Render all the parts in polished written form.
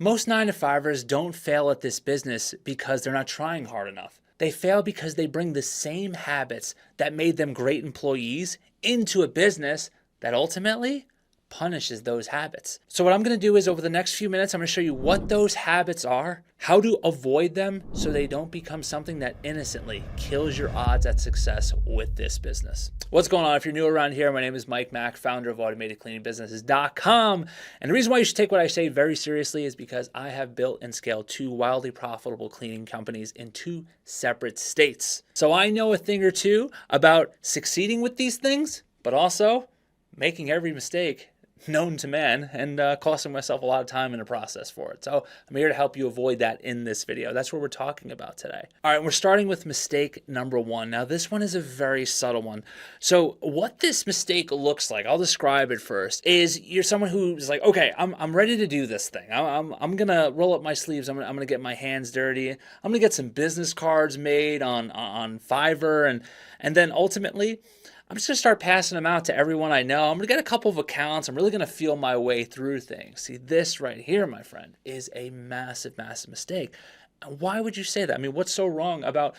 Most 9 to 5ers don't fail at this business because they're not trying hard enough. They fail because they bring the same habits that made them great employees into a business that ultimately punishes those habits. So what I'm going to do is over the next few minutes, I'm going to show you what those habits are, how to avoid them so they don't become something that innocently kills your odds at success with this business. What's going on? If you're new around here, my name is Mike Mak, founder of AutomatedCleaningBusinesses.com. And the reason why you should take what I say very seriously is because I have built and scaled 2 wildly profitable cleaning companies in 2 separate states. So I know a thing or two about succeeding with these things, but also making every mistake known to man and costing myself a lot of time in the process for it. So I'm here to help you avoid that in this video. That's what we're talking about today. All right, we're starting with mistake number 1. Now this one is a very subtle one. So what this mistake looks like, I'll describe it first, is you're someone who's like, okay, I'm ready to do this thing. I'm gonna roll up my sleeves. I'm gonna get my hands dirty. I'm gonna get some business cards made on Fiverr, and then ultimately I'm just going to start passing them out to everyone I know. I'm going to get a couple of accounts. I'm really going to feel my way through things. See, this right here, my friend, is a massive, massive mistake. And why would you say that? I mean, what's so wrong about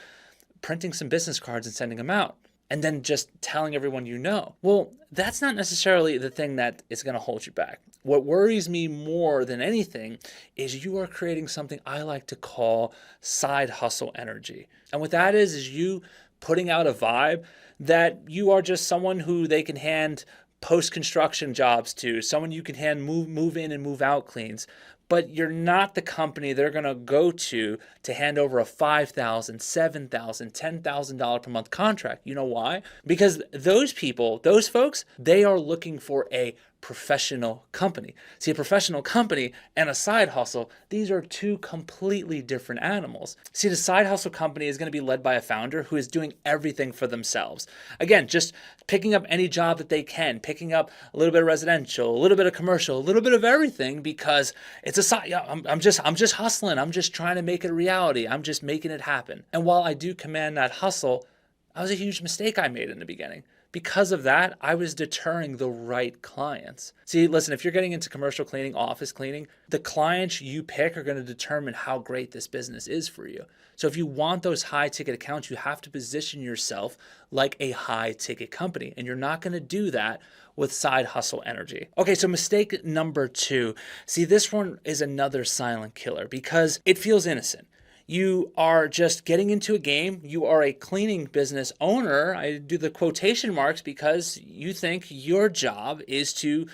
printing some business cards and sending them out and then just telling everyone you know? Well, that's not necessarily the thing that is going to hold you back. What worries me more than anything is you are creating something I like to call side hustle energy. And what that is you putting out a vibe that you are just someone who they can hand post-construction jobs to, someone you can hand move in and move out cleans, but you're not the company they're going to go to hand over a $5,000, $7,000, $10,000 per month contract. You know why? Because those people, those folks, they are looking for a professional company. See, a professional company and a side hustle, these are 2 completely different animals. See, the side hustle company is going to be led by a founder who is doing everything for themselves. Again, just picking up any job that they can, picking up a little bit of residential, a little bit of commercial, a little bit of everything because it's a side. Yeah, I'm just hustling. I'm just trying to make it a reality. I'm just making it happen. And while I do command that hustle, that was a huge mistake I made in the beginning. Because of that, I was deterring the right clients. See, listen, if you're getting into commercial cleaning, office cleaning, the clients you pick are going to determine how great this business is for you. So if you want those high ticket accounts, you have to position yourself like a high ticket company. And you're not going to do that with side hustle energy. Okay, so mistake number 2. See, this one is another silent killer because it feels innocent. You are just getting into a game. You are a cleaning business owner. I do the quotation marks because you think your job is to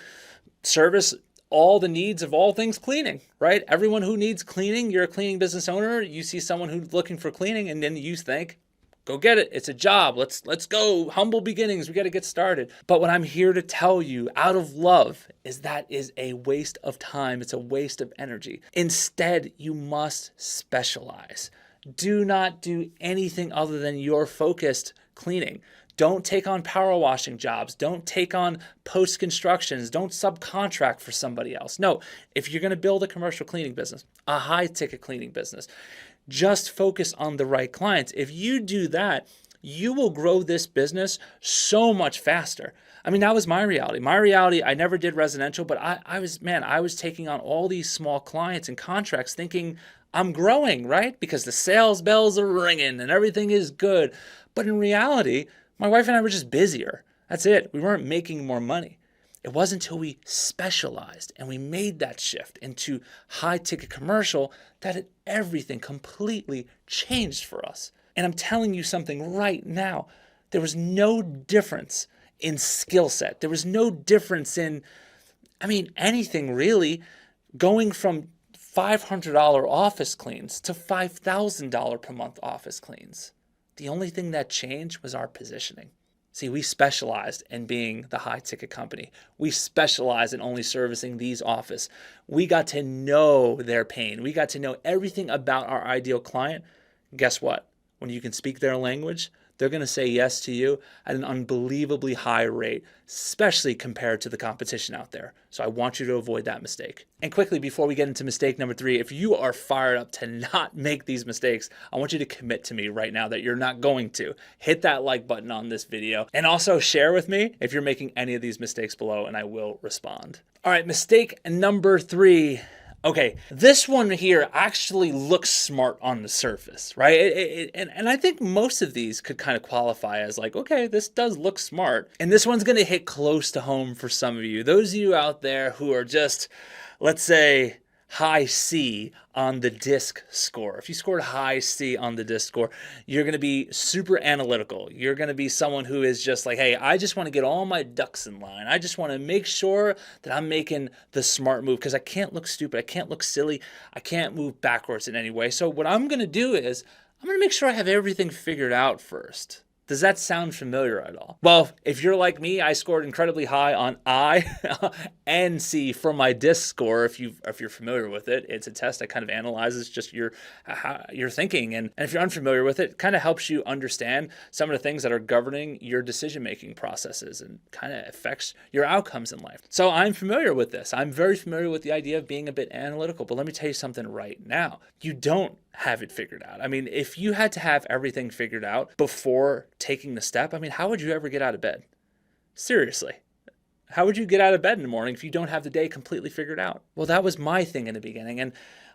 service all the needs of all things cleaning, right? Everyone who needs cleaning, you're a cleaning business owner. You see someone who's looking for cleaning and then you think, go get it. It's a job. Let's go. Humble beginnings. We got to get started. But what I'm here to tell you out of love is that is a waste of time. It's a waste of energy. Instead, you must specialize. Do not do anything other than your focused cleaning. Don't take on power washing jobs. Don't take on post-constructions. Don't subcontract for somebody else. No, if you're going to build a commercial cleaning business, a high-ticket cleaning business, just focus on the right clients. If you do that, you will grow this business so much faster. I mean, that was my reality. My reality, I never did residential, but I was taking on all these small clients and contracts thinking I'm growing, right? Because the sales bells are ringing and everything is good. But in reality, my wife and I were just busier. That's it. We weren't making more money. It wasn't until we specialized and we made that shift into high ticket commercial that everything completely changed for us. And I'm telling you something right now. There was no difference in skill set. There was no difference in, anything really, going from $500 office cleans to $5,000 per month office cleans. The only thing that changed was our positioning. See, we specialized in being the high ticket company. We specialized in only servicing these office. We got to know their pain. We got to know everything about our ideal client. Guess what? When you can speak their language, they're going to say yes to you at an unbelievably high rate, especially compared to the competition out there. So I want you to avoid that mistake. And quickly, before we get into mistake number 3, if you are fired up to not make these mistakes, I want you to commit to me right now that you're not going to. Hit that like button on this video and also share with me if you're making any of these mistakes below and I will respond. All right, mistake number 3. Okay, this one here actually looks smart on the surface, right? And I think most of these could kind of qualify as like, okay, this does look smart. And this one's going to hit close to home for some of you. Those of you out there who are just, let's say, high C on the DISC score. If you scored high C on the DISC score, you're going to be super analytical. You're going to be someone who is just like, hey, I just want to get all my ducks in line. I just want to make sure that I'm making the smart move because I can't look stupid. I can't look silly. I can't move backwards in any way. So what I'm going to do is I'm going to make sure I have everything figured out first. Does that sound familiar at all? Well, if you're like me, I scored incredibly high on I and C for my DISC score. If you're familiar with it, it's a test that kind of analyzes just your thinking. And if you're unfamiliar with it, it kind of helps you understand some of the things that are governing your decision-making processes and kind of affects your outcomes in life. So I'm familiar with this. I'm very familiar with the idea of being a bit analytical. But let me tell you something right now. You don't have it figured out. I mean, if you had to have everything figured out before taking the step, I mean, how would you ever get out of bed? Seriously. How would you get out of bed in the morning if you don't have the day completely figured out? Well, that was my thing in the beginning. And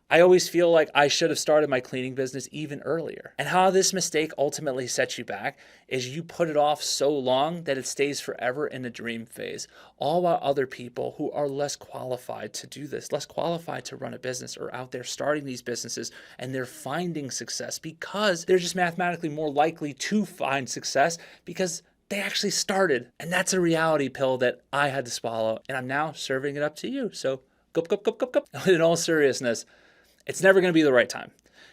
I always feel like I should have started my cleaning business even earlier. And how this mistake ultimately sets you back is you put it off so long that it stays forever in the dream phase, all while other people who are less qualified to do this, less qualified to run a business, are out there starting these businesses and they're finding success because they're just mathematically more likely to find success because they actually started. And that's a reality pill that I had to swallow. And I'm now serving it up to you. So go. In all seriousness, it's never going to be the right time.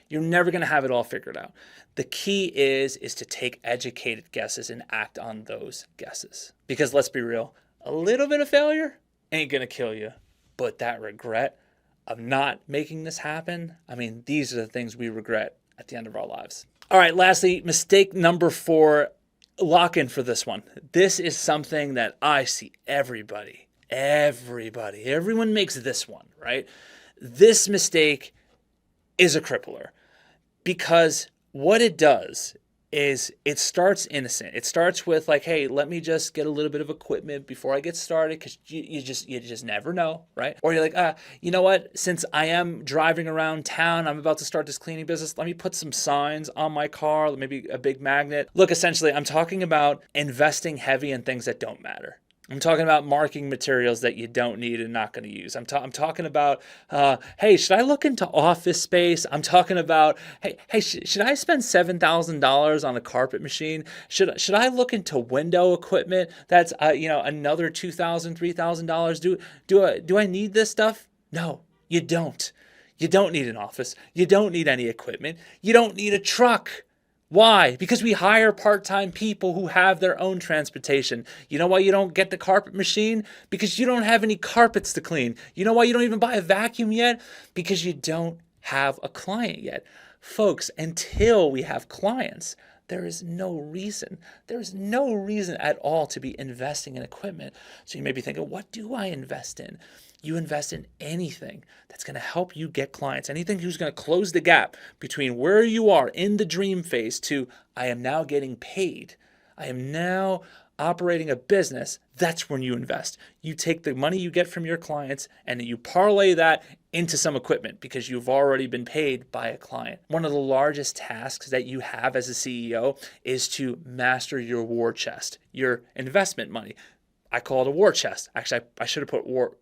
You're never going to have it all figured out. The key is to take educated guesses and act on those guesses. Because let's be real, a little bit of failure ain't going to kill you. But that regret of not making this happen, I mean, these are the things we regret at the end of our lives. All right, lastly, mistake number 4, lock in for this one. This is something that I see everyone makes this one, right? This mistake is a crippler because what it does is it starts innocent. It starts with like, hey, let me just get a little bit of equipment before I get started because you just never know, right? Or you're like, you know what? Since I am driving around town, I'm about to start this cleaning business. Let me put some signs on my car, maybe a big magnet. Look, essentially, I'm talking about investing heavy in things that don't matter. I'm talking about marketing materials that you don't need and not going to use. I'm talking about, hey, should I look into office space? I'm talking about, hey, should I spend $7,000 on a carpet machine? Should I look into window equipment? That's another $2,000, $3,000. Do I need this stuff? No, you don't. You don't need an office. You don't need any equipment. You don't need a truck. Why? Because we hire part-time people who have their own transportation. You know why you don't get the carpet machine? Because you don't have any carpets to clean. You know why you don't even buy a vacuum yet? Because you don't have a client yet. Folks, until we have clients, there is no reason at all to be investing in equipment. So you may be thinking, what do I invest in? You invest in anything that's going to help you get clients, anything who's going to close the gap between where you are in the dream phase to I am now getting paid. I am now operating a business. That's when you invest. You take the money you get from your clients and you parlay that into some equipment because you've already been paid by a client. One of the largest tasks that you have as a CEO is to master your war chest, your investment money. I call it a war chest. Actually, I should have put war.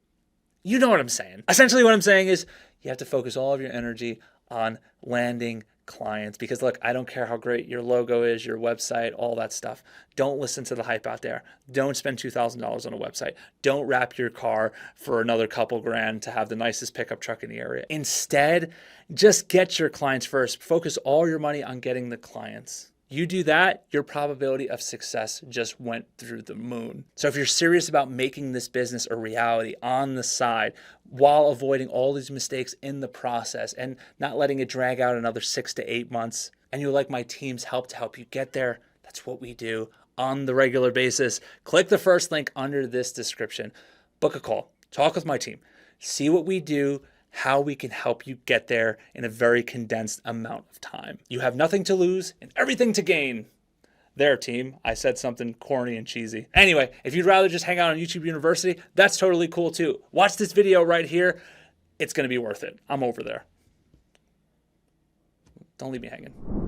You know what I'm saying. Essentially what I'm saying is you have to focus all of your energy on landing clients because look, I don't care how great your logo is, your website, all that stuff. Don't listen to the hype out there. Don't spend $2,000 on a website. Don't wrap your car for another couple grand to have the nicest pickup truck in the area. Instead, just get your clients first. Focus all your money on getting the clients. You do that, your probability of success just went through the moon. So if you're serious about making this business a reality on the side while avoiding all these mistakes in the process and not letting it drag out another 6 to 8 months, and you like my team's help to help you get there, that's what we do on the regular basis. Click the first link under this description. Book a call. Talk with my team. See what we do, how we can help you get there in a very condensed amount of time. You have nothing to lose and everything to gain. There, team. I said something corny and cheesy. Anyway, if you'd rather just hang out on YouTube University, that's totally cool too. Watch this video right here. it's going to be worth it. I'm over there. Don't leave me hanging.